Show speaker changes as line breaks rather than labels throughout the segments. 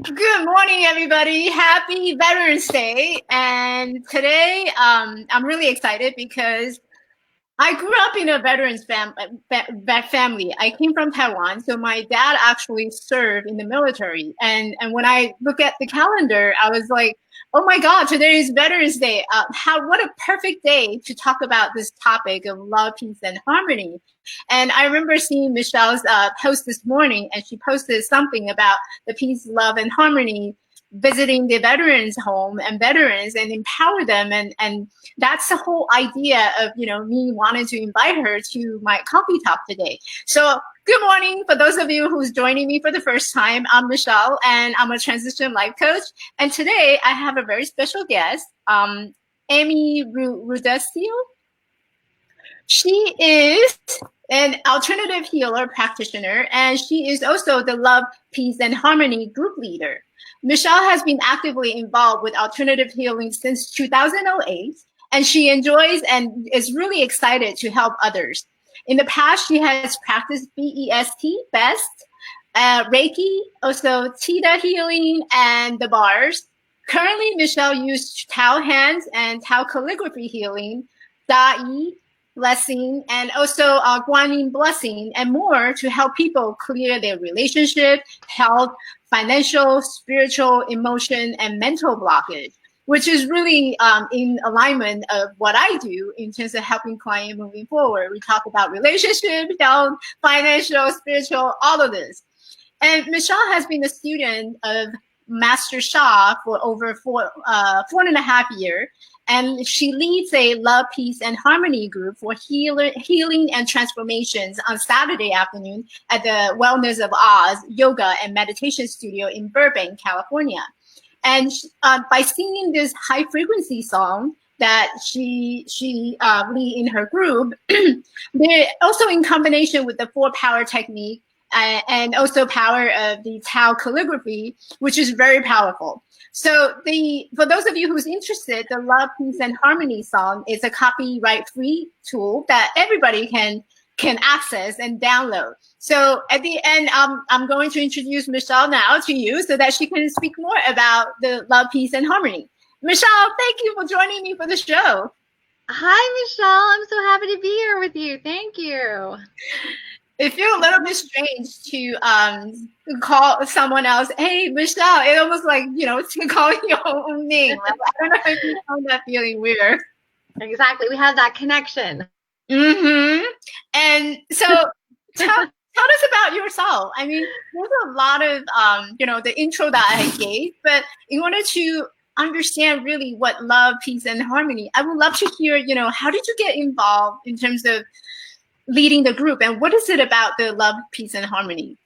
Good morning, everybody. Happy Veterans Day. And today, I'm really excited because I grew up in a family. I came from Taiwan, so my dad actually served in the military. And when I look at the calendar, I was like, "Oh my God, today is Veterans Day! What a perfect day to talk about this topic of love, peace, and harmony." And I remember seeing Michelle's post this morning, and she posted something about the peace, love, and harmony, visiting the veterans home and veterans and empower them, and that's the whole idea of me wanting to invite her to my coffee talk today. So good morning for those of you who's joining me for the first time. I'm Michelle, and I'm a transition life coach, and today I have a very special guest, Amy Rudacille. She is an alternative healer practitioner, and she is also the Love, Peace, and Harmony group leader. Michelle has been actively involved with alternative healing since 2008, and she enjoys and is really excited to help others. In the past, she has practiced BEST, Reiki, also Theta healing, and the bars. Currently, Michelle uses Tao hands and Tao calligraphy healing, Dai, blessing, and also Guanyin blessing, and more to help people clear their relationship, health, financial, spiritual, emotion, and mental blockage, which is really in alignment of what I do in terms of helping clients moving forward. We talk about relationship, health, financial, spiritual, all of this. And Michelle has been a student of Master Sha for over 4.5 years. And she leads a Love, Peace, and Harmony group for healing and transformations on Saturday afternoon at the Wellness of Oz Yoga and Meditation Studio in Burbank, California. And by singing this high frequency song that she lead in her group, they also in combination with the 4 power technique and also power of the Tao calligraphy, which is very powerful. So for those of you who's interested, the Love, Peace, and Harmony song is a copyright-free tool that everybody can access and download. So at the end, I'm going to introduce Michelle now to you so that she can speak more about the Love, Peace, and Harmony. Michelle, thank you for joining me for the show.
Hi, Michelle. I'm so happy to be here with you. Thank you.
It feels a little bit strange to call someone else, "Hey, Michelle." It almost like, to call your own name. I don't know if you found that feeling weird.
Exactly. We have that connection.
Mm-hmm. And so tell us about yourself. I mean, there's a lot of, the intro that I gave, but in order to understand really what love, peace, and harmony, I would love to hear, how did you get involved in terms of leading the group, and what is it about the Love, Peace, and Harmony?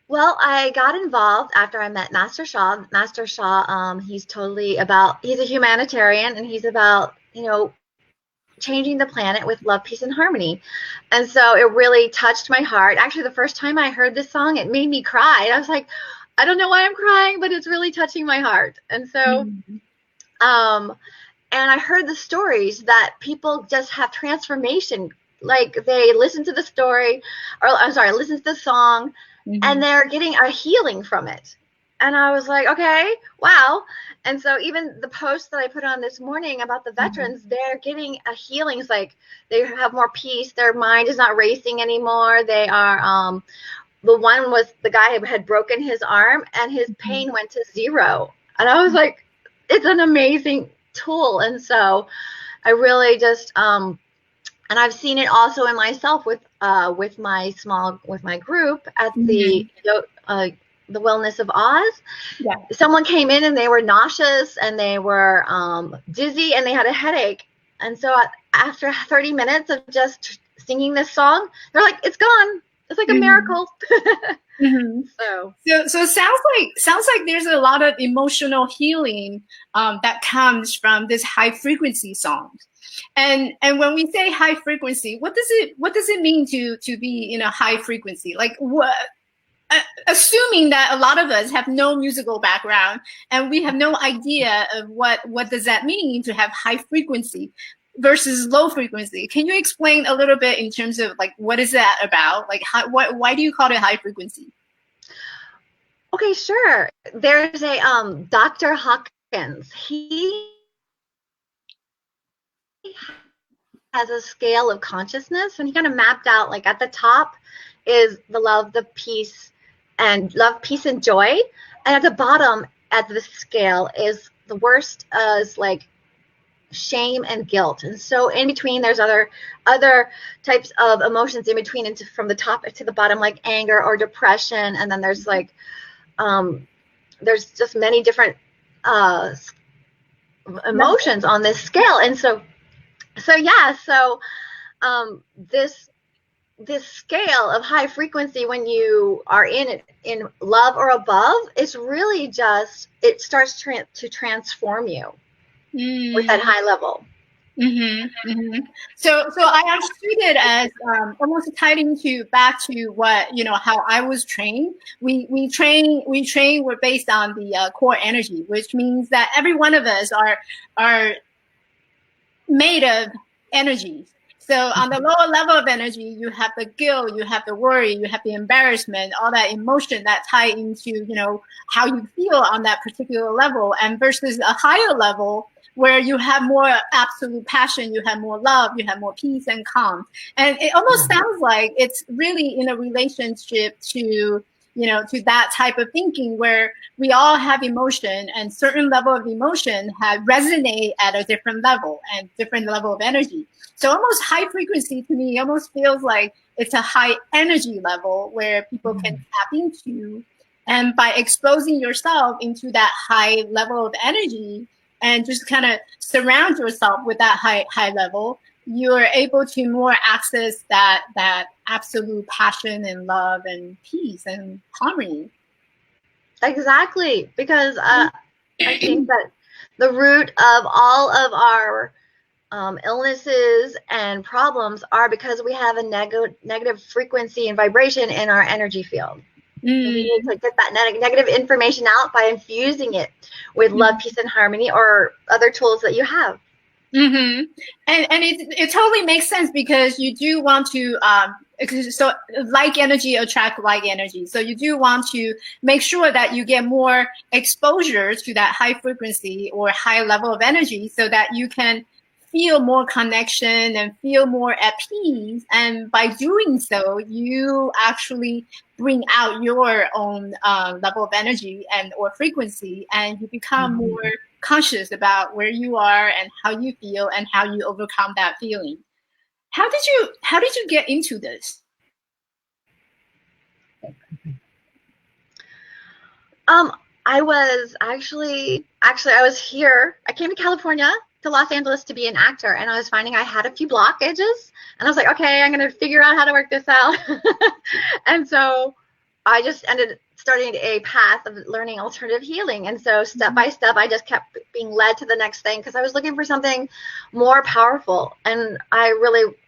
Well, I got involved after I met Master Sha. Master Sha, he's a humanitarian, and he's about, changing the planet with love, peace, and harmony. And so it really touched my heart. Actually, the first time I heard this song, it made me cry. I was like, I don't know why I'm crying, but it's really touching my heart. And so, and I heard the stories that people just have transformation. Like they listen to the story, listen to the song, and they're getting a healing from it. And I was like, okay, wow. And so even the post that I put on this morning about the veterans, they're getting a healing. It's like they have more peace. Their mind is not racing anymore. They are, the one was the guy who had broken his arm and his pain went to 0. And I was like, it's an amazing tool. And so I really just, and I've seen it also in myself with my group at the Wellness of Oz.
Yeah.
Someone came in and they were nauseous and they were dizzy and they had a headache. And so after 30 minutes of just singing this song, they're like, it's gone. It's like a miracle. So
it sounds like there's a lot of emotional healing that comes from this high frequency songs. And when we say high frequency, what does it mean to be in a high frequency? Like what? Assuming that a lot of us have no musical background and we have no idea of what does that mean to have high frequency versus low frequency. Can you explain a little bit in terms of like what is that about? Like why do you call it high frequency?
Okay, sure. There's a Dr. Hawkins. He has a scale of consciousness, and he kind of mapped out, like, at the top is the love, the peace, and joy, and at the bottom at the scale is the worst, is like shame and guilt. And so in between there's other types of emotions in between, and from the top to the bottom, like anger or depression, and then there's like there's just many different emotions on this scale. And so this scale of high frequency, when you are in love or above, is really just, it starts to transform you with that high level.
So I understood it as almost tied into back to what, how I was trained. We train we're based on the core energy, which means that every one of us are made of energies. So on the lower level of energy, you have the guilt, you have the worry, you have the embarrassment, all that emotion that tie into, how you feel on that particular level, and versus a higher level where you have more absolute passion, you have more love, you have more peace and calm. And it almost sounds like it's really in a relationship to, to that type of thinking where we all have emotion, and certain level of emotion resonate at a different level and different level of energy. So almost high frequency to me almost feels like it's a high energy level where people can tap into. And by exposing yourself into that high level of energy and just kind of surround yourself with that high level, you're able to more access that absolute passion and love and peace and harmony.
Exactly, because I think that the root of all of our illnesses and problems are because we have a negative frequency and vibration in our energy field. So we need to get that negative information out by infusing it with love, peace, and harmony, or other tools that you have.
And it totally makes sense, because you do want to so like energy attract like energy. So you do want to make sure that you get more exposure to that high frequency or high level of energy, so that you can feel more connection and feel more at peace. And by doing so, you actually bring out your own level of energy and or frequency, and you become more conscious about where you are and how you feel and how you overcome that feeling. How did you get into this?
I was actually I was here. I came to California, to Los Angeles, to be an actor, and I was finding I had a few blockages, and I was like, okay, I'm going to figure out how to work this out. And so I just ended starting a path of learning alternative healing. And so step by step, I just kept being led to the next thing, because I was looking for something more powerful. And I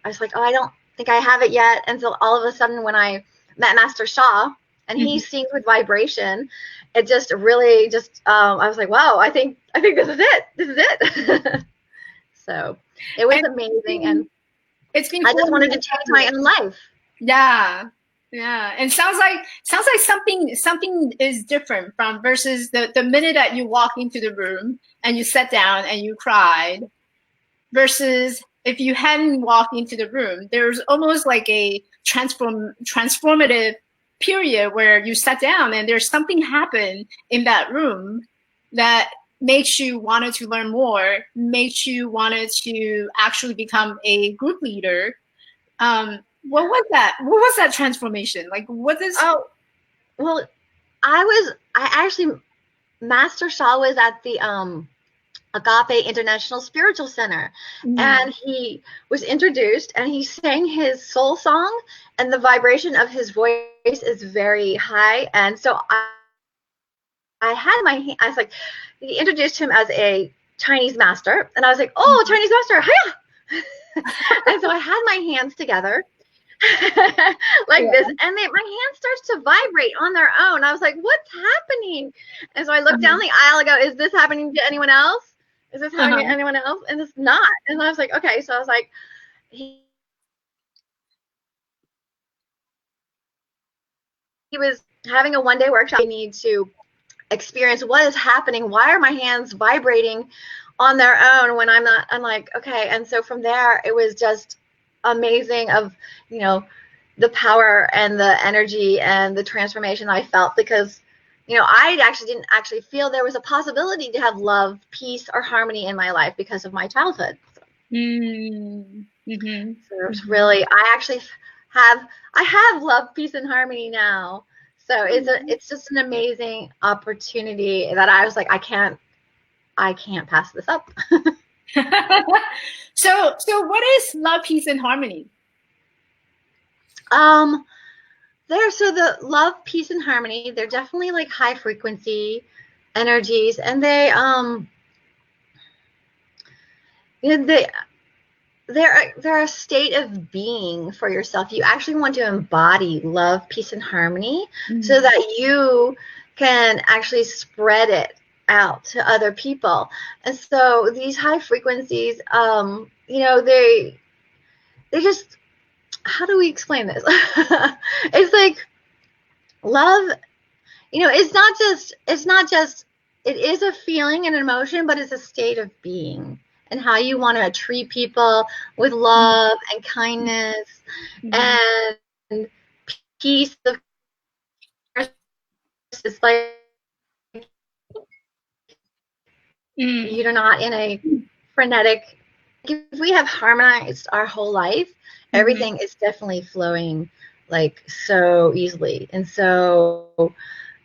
was like, oh, I don't think I have it yet. And so all of a sudden, when I met Master Sha, and he sings with vibration, it just really I was like, wow, I think this is it. This is it. So it was amazing. And
it's been
I just wanted to change my own life.
Yeah. And sounds like something is different from versus the minute that you walk into the room and you sat down and you cried, versus if you hadn't walked into the room, there's almost like a transformative period where you sat down and there's something happened in that room that makes you wanted to learn more, makes you wanted to actually become a group leader. What was that? What was that transformation? Like, what is?
Oh, well, I actually, Master Sha was at the Agape International Spiritual Center, and he was introduced, and he sang his soul song, and the vibration of his voice is very high. And so I had I was like, he introduced him as a Chinese master, and I was like, oh, Chinese master, hiya! And so I had my hands together like this, and my hand starts to vibrate on their own. I was like, what's happening? And so I looked down the aisle and go, is this happening to anyone else? Is this happening to anyone else? And it's not. And I was like, okay. So I was like, was having a one-day workshop. I need to experience what is happening. Why are my hands vibrating on their own when I'm not? I'm like, okay. And so from there, it was just amazing of, you know, the power and the energy and the transformation I felt, because, you know, I actually didn't actually feel there was a possibility to have love, peace, or harmony in my life because of my childhood. So, so it's really, I have love, peace, and harmony now. So it's just an amazing opportunity that I was like, I can't pass this up.
So what is love, peace, and harmony?
So the love, peace, and harmony, they're definitely like high frequency energies, and they're a state of being for yourself. You actually want to embody love, peace, and harmony, so that you can actually spread it out to other people. And so these high frequencies, you know, they just, how do we explain this? It's like love, you know, it's not just, it is a feeling and an emotion, but it's a state of being, and how you want to treat people with love and kindness and peace. Of course, it's like you're not in a frenetic. If we have harmonized our whole life, everything is definitely flowing like so easily. And so,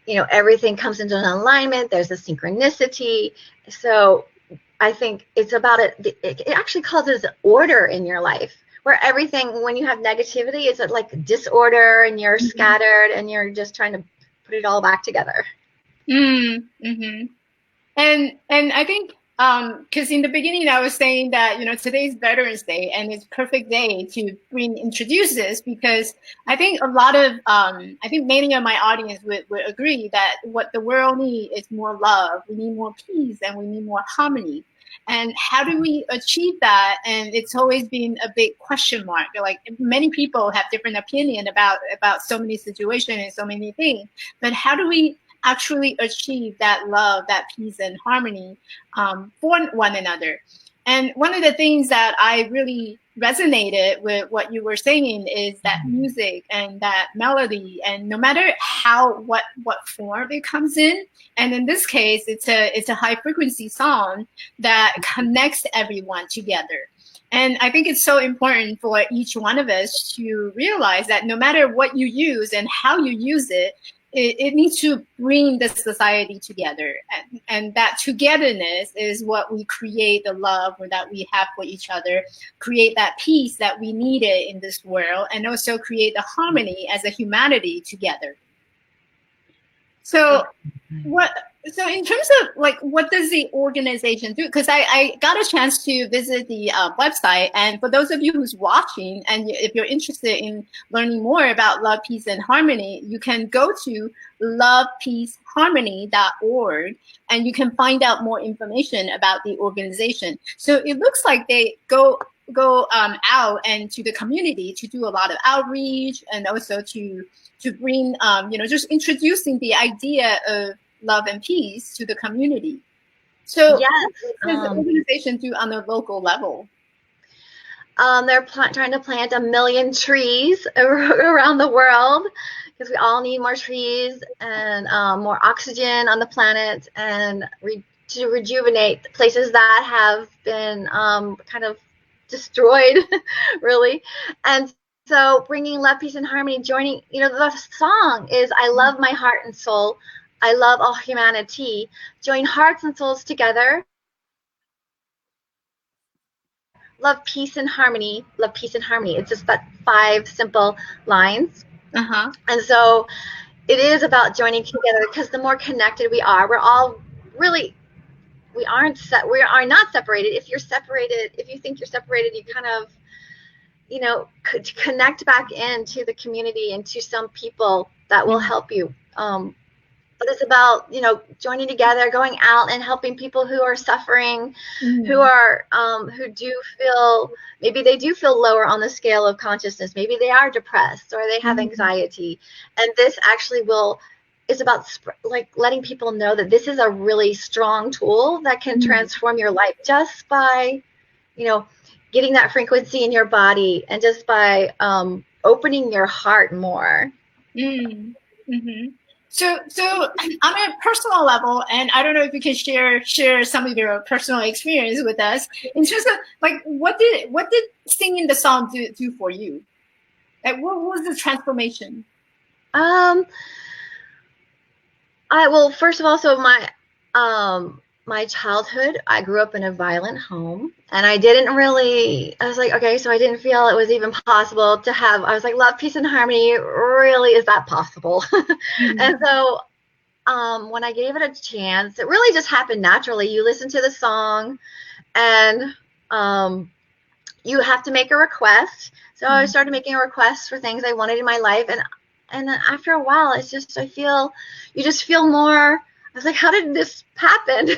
you know, everything comes into an alignment. There's a synchronicity. So I think it's about it actually causes order in your life, where everything, when you have negativity, it's like disorder, and you're scattered, and you're just trying to put it all back together.
And I think, because in the beginning I was saying that, you know, today's Veterans Day, and it's perfect day to introduce this, because I think a lot of, I think many of my audience would agree that what the world needs is more love. We need more peace, and we need more harmony. And how do we achieve that? And it's always been a big question mark. Like, many people have different opinion about so many situations and so many things. But how do we actually achieve that love, that peace and harmony for one another? And one of the things that I really resonated with what you were saying is that music and that melody, and no matter what form it comes in, and in this case, it's a high frequency song that connects everyone together. And I think it's so important for each one of us to realize that no matter what you use and how you use it, it needs to bring the society together, and that togetherness is what we create the love that we have for each other, create that peace that we needed in this world, and also create the harmony as a humanity together. So so in terms of like, what does the organization do? Because I got a chance to visit the website, and for those of you who's watching, and if you're interested in learning more about love, peace, and harmony, you can go to lovepeaceharmony.org, and you can find out more information about the organization. So it looks like they go out and to the community to do a lot of outreach, and also to bring, you know, just introducing the idea of love and peace to the community. So
yes,
what does the organization do on the local level?
They're trying to plant 1 million trees around the world, because we all need more trees and more oxygen on the planet, and to rejuvenate places that have been kind of destroyed, really. And so bringing love, peace, and harmony, joining, you know, the song is, I love my heart and soul. I love all humanity. Join hearts and souls together. Love, peace, and harmony. Love, peace, and harmony. It's just that 5 simple lines. And so it is about joining together, because the more connected we are, we're all really, we are not separated. If you're separated, if you think you're separated, you kind of, you know, could connect back into the community and to some people that will help you. but it's about, you know, joining together, going out and helping people who are suffering, who are who do feel, maybe they do feel lower on the scale of consciousness, maybe they are depressed or they have anxiety, and this actually will, it's about like letting people know that this is a really strong tool that can transform your life just by, you know, getting that frequency in your body and just by opening your heart more.
So on a personal level, and I don't know if you can share some of your personal experience with us in terms of like what did singing the song do for you? Like what was the transformation?
Well, first of all, so my childhood, I grew up in a violent home, and I was like, okay, so I didn't feel it was even possible to have, I was like, love, peace, and harmony, really, is that possible? And so when I gave it a chance, it really just happened naturally. You listen to the song, and you have to make a request. So I started making requests for things I wanted in my life, and then after a while, it's just, you just feel more, I was like, how did this happen?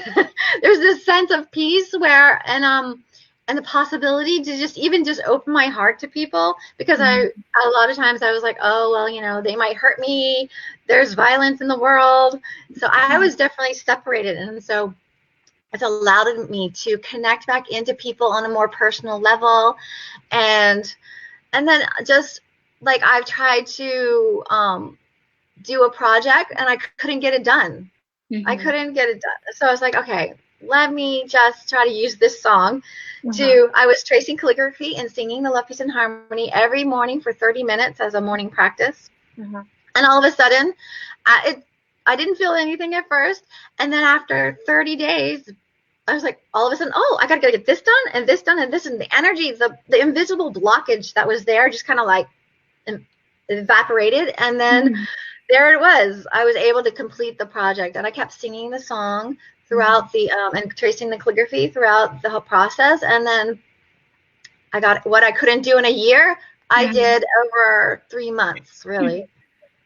There's this sense of peace where, and the possibility to just open my heart to people, because a lot of times I was like, oh, well, you know, they might hurt me. There's violence in the world. So I was definitely separated. And so it's allowed me to connect back into people on a more personal level. And then just like I've tried to do a project and I couldn't get it done. I couldn't get it done. So I was like, okay, let me just try to use this song I was tracing calligraphy and singing the Love, Peace, and Harmony every morning for 30 minutes as a morning practice. And all of a sudden, I didn't feel anything at first. And then after 30 days, I was like, all of a sudden, oh, I got to get this done and this done and this. And the energy, the invisible blockage that was there just kind of like evaporated. And then there it was. I was able to complete the project, and I kept singing the song throughout the and tracing the calligraphy throughout the whole process. And then I got what I couldn't do in a year, I did over 3 months, really.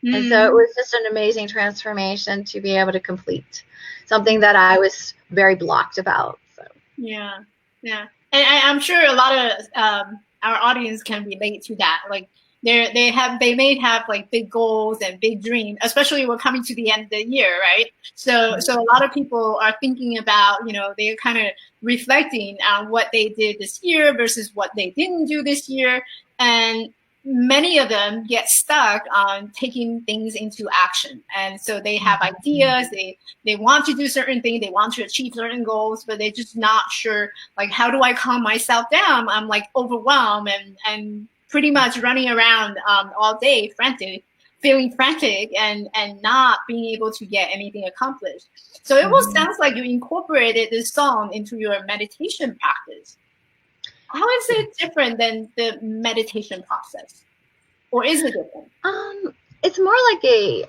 And so it was just an amazing transformation to be able to complete something that I was very blocked about. So
yeah, and I'm sure a lot of our audience can relate to that. Like they may have like big goals and big dreams, especially we're coming to the end of the year, right? So a lot of people are thinking about, you know, they're kind of reflecting on what they did this year versus what they didn't do this year, and many of them get stuck on taking things into action. And so they have ideas, they want to do certain things, they want to achieve certain goals, but they're just not sure, like, how do I calm myself down? I'm like overwhelmed and pretty much running around all day, feeling frantic and not being able to get anything accomplished. So it almost sounds like you incorporated this song into your meditation practice. How is it different than the meditation process? Or is it different?
It's more like a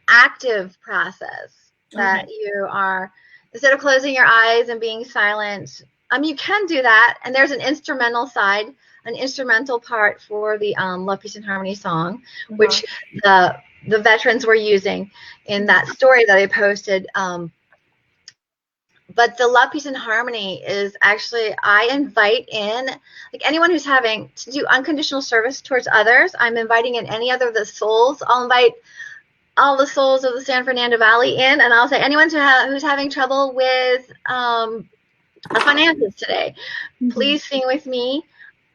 active process that you are, instead of closing your eyes and being silent, you can do that. And there's an instrumental side, an instrumental part for the Love, Peace, and Harmony song, which the veterans were using in that story that I posted. But the Love, Peace, and Harmony is actually, I invite in, like, anyone who's having to do unconditional service towards others. I'm inviting in any other of the souls. I'll invite all the souls of the San Fernando Valley in, and I'll say anyone who's having trouble with finances today, please sing with me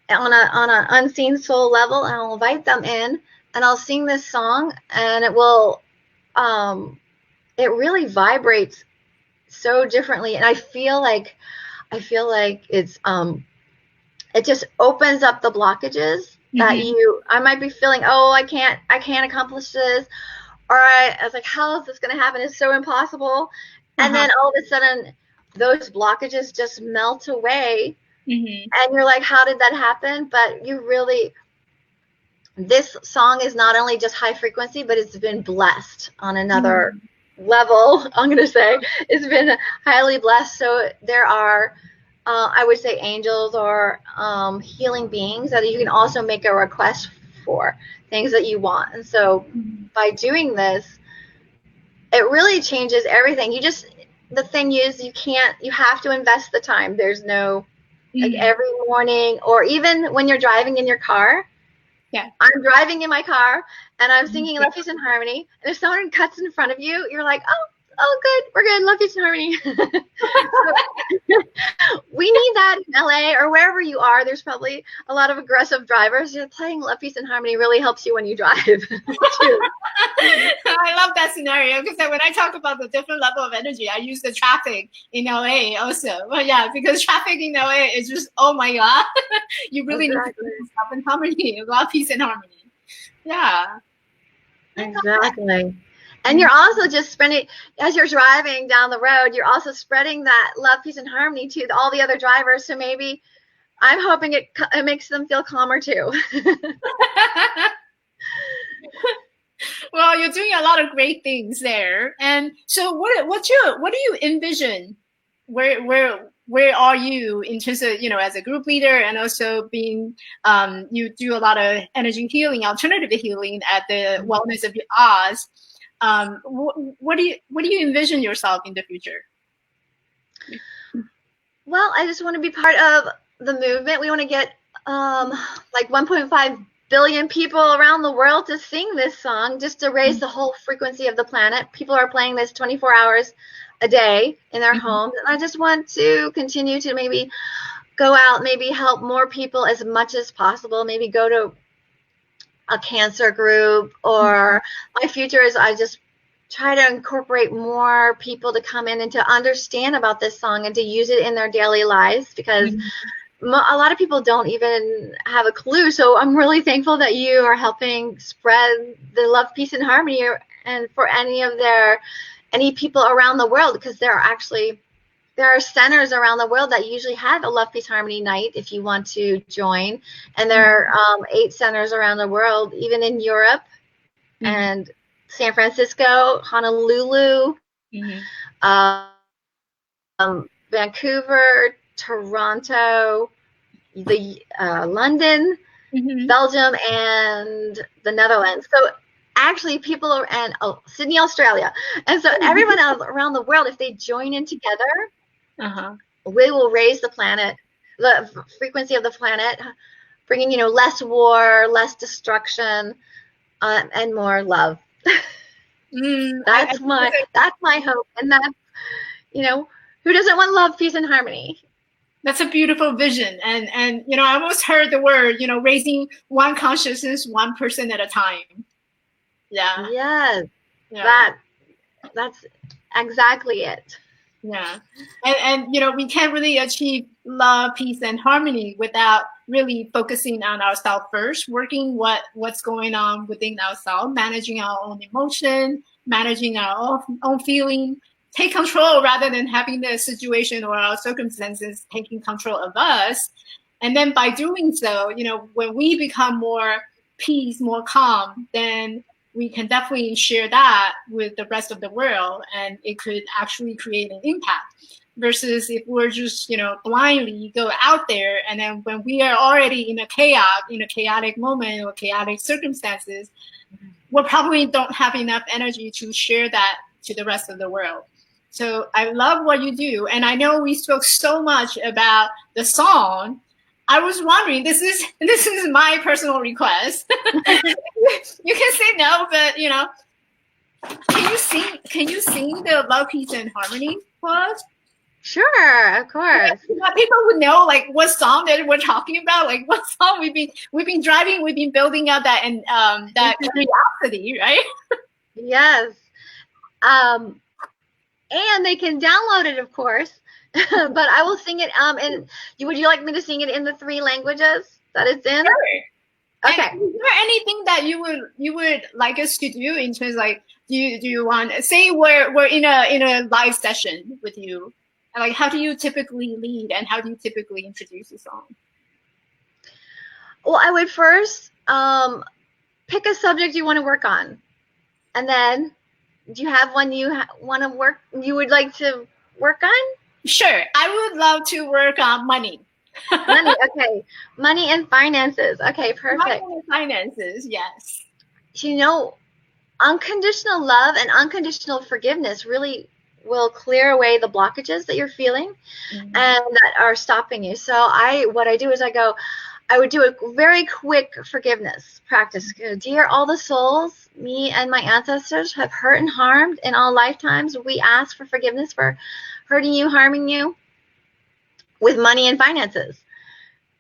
on an unseen soul level, and I'll invite them in, and I'll sing this song, and it will, it really vibrates so differently. And I feel like it's it just opens up the blockages that I might be feeling, oh, I can't accomplish this, or I was like, how is this going to happen? It's so impossible. And then all of a sudden those blockages just melt away, and you're like, how did that happen? But this song is not only just high frequency, but it's been blessed on another level. I'm going to say it's been highly blessed. So there are, I would say, angels or healing beings that you can also make a request for, things that you want. And so by doing this, it really changes everything. The thing is, you have to invest the time. There's no, like, every morning, or even when you're driving in your car.
Yeah.
I'm driving in my car and I'm singing Love, Peace, and Harmony. And if someone cuts in front of you, you're like, oh, good, we're good, Love, Peace, and Harmony. So, we need that in LA or wherever you are. There's probably a lot of aggressive drivers. You're playing Love, Peace, and Harmony really helps you when you drive too.
I love that scenario, because when I talk about the different level of energy, I use the traffic in LA also. But yeah, because traffic in LA is just, oh my God, you really
Exactly.
need to put yourself in harmony, love, peace, and harmony. Yeah.
Exactly. And you're also just spending, as you're driving down the road, you're also spreading that love, peace, and harmony to all the other drivers. So maybe I'm hoping it makes them feel calmer too.
Well, you're doing a lot of great things there. And so what do you envision? Where are you in terms of, as a group leader, and also being, you do a lot of energy healing, alternative healing at the Wellness of Oz. What do you envision yourself in the future?
Well, I just want to be part of the movement. We want to get like 1.5 billion people around the world to sing this song, just to raise the whole frequency of the planet. People are playing this 24 hours a day in their homes. And I just want to continue to maybe go out, maybe help more people as much as possible, maybe go to a cancer group, or my future is I just try to incorporate more people to come in and to understand about this song and to use it in their daily lives, because a lot of people don't even have a clue. So I'm really thankful that you are helping spread the love, peace, and harmony, and for any people around the world, because there are centers around the world that usually have a love, peace, harmony night if you want to join. And there are 8 centers around the world, even in Europe and San Francisco, Honolulu, Vancouver, Toronto, London, Belgium, and the Netherlands. So actually people are, and Sydney, Australia. And so everyone around the world, if they join in together, we will raise the planet, the frequency of the planet, bringing, less war, less destruction, and more love. That's my hope. And that's, who doesn't want love, peace, and harmony?
That's a beautiful vision. And I almost heard the word, raising one consciousness, one person at a time. Yeah.
Yes. Yeah. That's exactly it.
Yeah. And we can't really achieve love, peace, and harmony without really focusing on ourselves first, working what's going on within ourselves, managing our own emotion, managing our own feeling, take control rather than having the situation or our circumstances taking control of us. And then by doing so, when we become more peace, more calm, then we can definitely share that with the rest of the world, and it could actually create an impact. Versus if we're just, blindly go out there, and then when we are already in a chaotic moment or chaotic circumstances, we probably don't have enough energy to share that to the rest of the world. So I love what you do. And I know we spoke so much about the song. I was wondering, this is my personal request. You can say no, but can you sing the Love, Peace, and Harmony for us?
Sure, of course.
People would know like what song that we're talking about, like what song we've been driving, we've been building up that, and that curiosity, right?
Yes. And they can download it, of course. But I will sing it. And would you like me to sing it in the 3 languages that it's in?
Sure.
Okay.
And is there anything that you would like us to do in terms of, like, do you want, say we're in a live session with you, and like how do you typically lead, and how do you typically introduce the song?
Well, I would first pick a subject you want to work on, and then do you have one you would like to work on?
Sure. I would love to work on money.
Money, okay. Money and finances. Okay, perfect.
Money and finances, yes.
unconditional love and unconditional forgiveness really will clear away the blockages that you're feeling and that are stopping you. So what I do is I would do a very quick forgiveness practice. Dear all the souls, me and my ancestors have hurt and harmed in all lifetimes. We ask for forgiveness for hurting you, harming you with money and finances.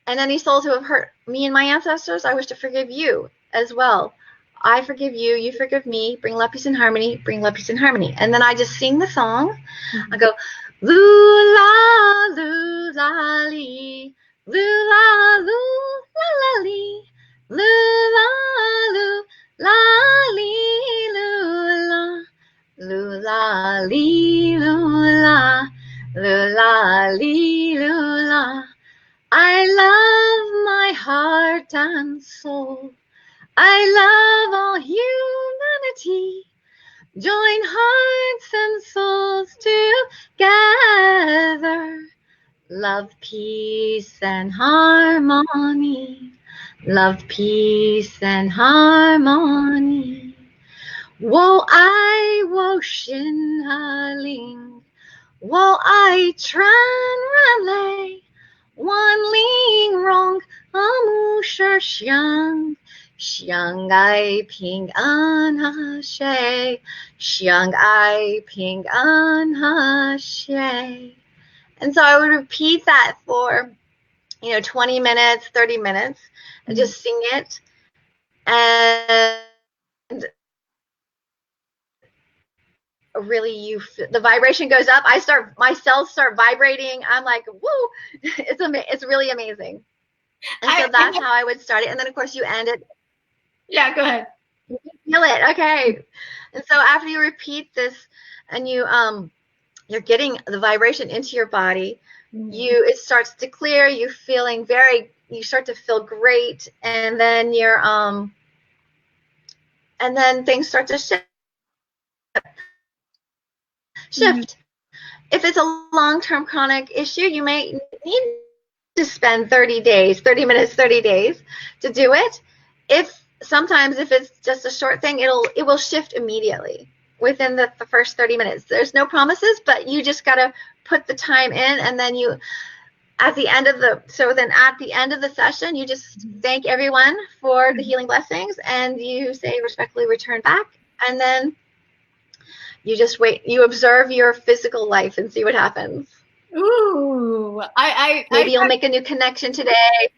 And any souls who have hurt me and my ancestors, I wish to forgive you as well. I forgive you, you forgive me, bring love, peace, and harmony, bring love, peace, and harmony. And then I just sing the song. I go, loo-la, loo-la-lee, loo-la, loo-la-la-lee, loo-la, loo-la-lee, loo-la, loo-la-lee, loo-la, loo-la-lee, loo-la. I love my heart and soul. I love all humanity. Join hearts and souls together. Love, peace, and harmony. Love, peace, and harmony. Wo I wo shin haling. Wo I tran ralay. Wan ling rong amu shir xiang. Xiang ai ping an ha she. Xiang ai ping an ha she. And so I would repeat that for, 20 minutes, 30 minutes, and just sing it. And really, the vibration goes up. My cells start vibrating. I'm like, woo! It's really amazing. And so that's how I would start it. And then of course you end it.
Yeah, go ahead.
You feel it, okay. And so after you repeat this, and you're getting the vibration into your body, it starts to clear. You start to feel great, and then and then things start to shift. If it's a long-term chronic issue, you may need to spend 30 minutes, 30 days to do it. Sometimes if it's just a short thing, it will shift immediately within the first 30 minutes. There's no promises, but you just got to put the time in, and then at the end of the session, you just thank everyone for the healing blessings, and you say respectfully return back, and then you just wait. You observe your physical life and see what happens.
Ooh,
maybe you'll make a new connection today.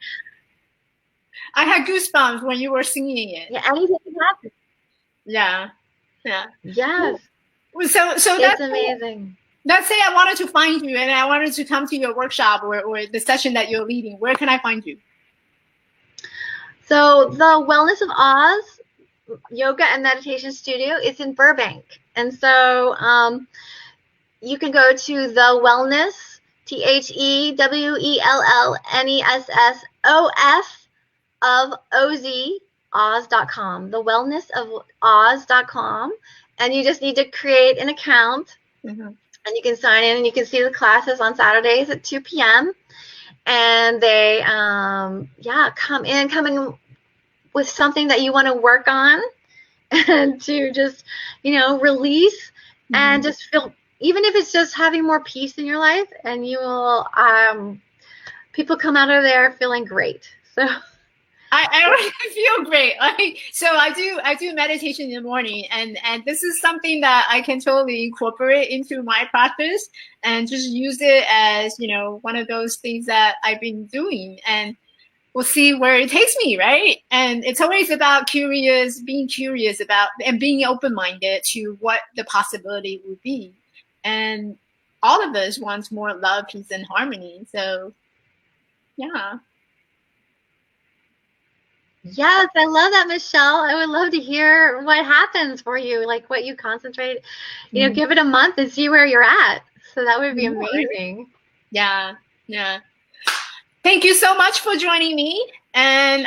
I had goosebumps when you were singing it.
Yeah, anything can happen.
Yeah.
Yes.
So
that's amazing.
Let's say I wanted to find you and I wanted to come to your workshop or the session that you're leading. Where can I find you?
So the Wellness of Oz Yoga and Meditation Studio is in Burbank. And so you can go to the Wellness, THEWELLNESSOF of Oz.com, the Wellness of Oz.com, and you just need to create an account, and you can sign in, and you can see the classes on Saturdays at 2 p.m. And they, come in with something that you want to work on, and to just, release, and just feel, even if it's just having more peace in your life, and you will, people come out of there feeling great. So.
I already feel great. So I do meditation in the morning, and this is something that I can totally incorporate into my practice and just use it as, one of those things that I've been doing, and we'll see where it takes me, right? And it's always about being curious about and being open-minded to what the possibility would be. And all of us want more love, peace, and harmony. So, yeah.
Yes, I love that, Michelle. I would love to hear what happens for you, like what you concentrate, give it a month and see where you're at. So that would be amazing.
Yeah. Thank you so much for joining me. And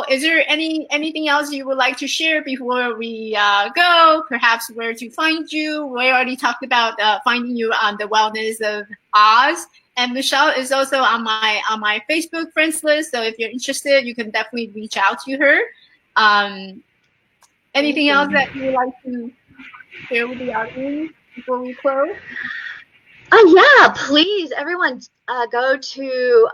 is there anything else you would like to share before we go? Perhaps where to find you? We already talked about finding you on the Wellness of Oz. And Michelle is also on my Facebook friends list. So if you're interested, you can definitely reach out to her. Anything else that you would like to share with the audience before we close?
Oh yeah, please, everyone, go to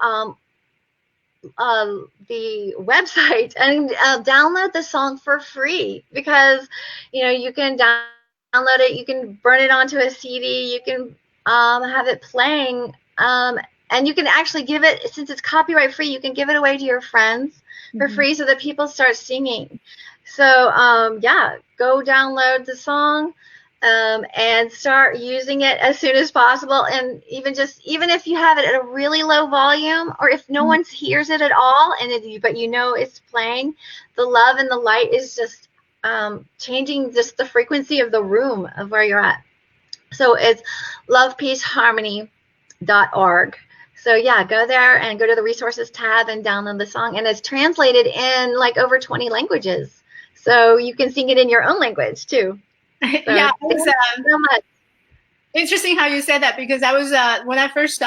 the website and download the song for free, because you can download it, you can burn it onto a CD, you can have it playing, and you can actually give it, since it's copyright free, you can give it away to your friends for free so that people start singing. So yeah, go download the song. And start using it as soon as possible. And even if you have it at a really low volume, or if no one hears it at all, but it's playing, the love and the light is just changing just the frequency of the room of where you're at. So it's lovepeaceharmony.org. So yeah, go there and go to the resources tab and download the song. And it's translated in like over 20 languages. So you can sing it in your own language too. So,
yeah, it's so much. Interesting how you said that, because I was when I first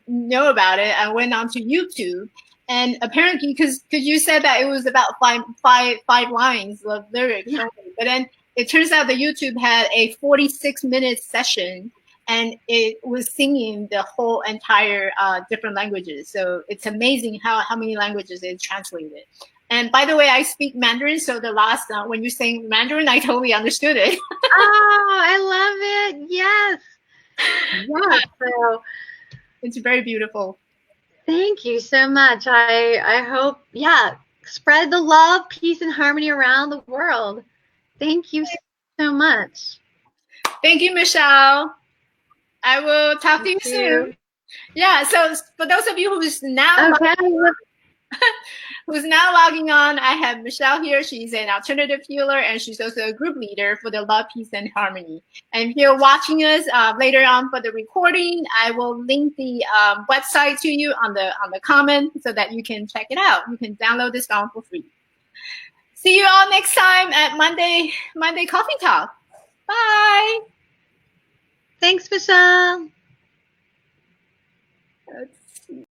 know about it, I went onto YouTube, and apparently because you said that it was about five lines of lyrics, yeah. But then it turns out the YouTube had a 46-minute session, and it was singing the whole entire different languages. So it's amazing how many languages it translated. And by the way, I speak Mandarin, so the last when you sang Mandarin, I totally understood it.
Oh, I love it! Yes, yeah. So
it's very beautiful.
Thank you so much. I hope, yeah, spread the love, peace, and harmony around the world. Thank you so much.
Thank you, Michelle. I will talk to you soon. Yeah. So for those of you who's now logging on, I have Michelle here. She's an alternative healer, and she's also a group leader for the Love, Peace, and Harmony. And if you're watching us later on for the recording, I will link the website to you on the comment so that you can check it out. You can download this song for free. See you all next time at Monday Coffee Talk. Bye.
Thanks, Michelle.